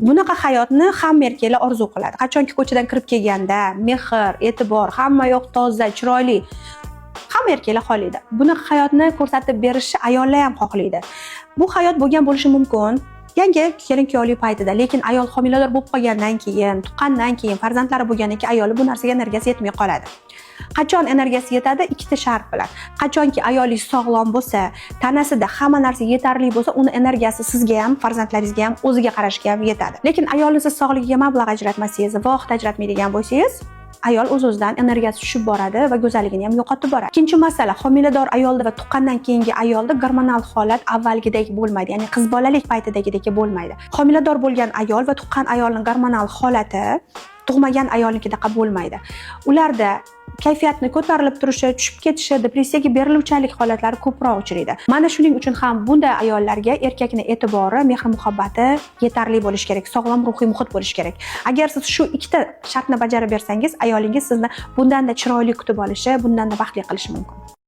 Bunaqa hayotni hamma erkaklar orzu qiladi. Qachonki ko'chadan kirib kelganda mehr, e'tibor, hamma yoq toza, chiroyli. Hamma erkaklar xohlaydi. Bunaqa hayotni ko'rsatib berishni ayollar ham xohlaydi. Bu hayot bo'lgan bo'lishi mumkin. Yangi kelin-kuyovlik paytida, lekin ayol homilador bo'lib qolgandan keyin, tuqqandan keyin, farzandlari bo'lgandan keyin ayoli bu narsaga energiyasi yetmay qoladi. Qachon energiyasi yetadi? Ikkita shart bilan. Qachonki ayolingiz sog'lom bo'lsa, tanasida hamma narsa yetarli bo'lsa, uni energiyasi sizga ham, farzandlaringizga ham, o'ziga qarashga ham yetadi. Lekin ayolingiz sog'ligiga mablag' ajratmasangiz, vaqt ajratmaydigan bo'lsangiz, ayol o'z-o'zidan energiyasi tushib boradi va go'zalligini ham yo'qotib boradi. Ikkinchi masala, homilador ayolda va tuqqandan keyingi ayolda gormonal holat avvalgidek bo'lmaydi, ya'ni qiz bolalik paytidagidek bo'lmaydi. Homilador bo'lgan ayol va tuqqan ayolning gormonal holati tug'magan ayolnikidaqa bo'lmaydi. Ularda kayfiyatni ko'tarilib turishi, tushib ketishi, depressiyaga beriluvchanlik holatlari ko'proq uchraydi. Mana shuning uchun ham bunday ayollarga erkakning e'tibori, mehr-muhabbati yetarli bo'lishi kerak, sog'lom ruhiy muhit bo'lishi kerak. Agar siz shu ikkita shartni bajarib bersangiz, ayolingiz sizni bundan-da chiroyli kutib olishi, bundan-da baxtli qilishi mumkin.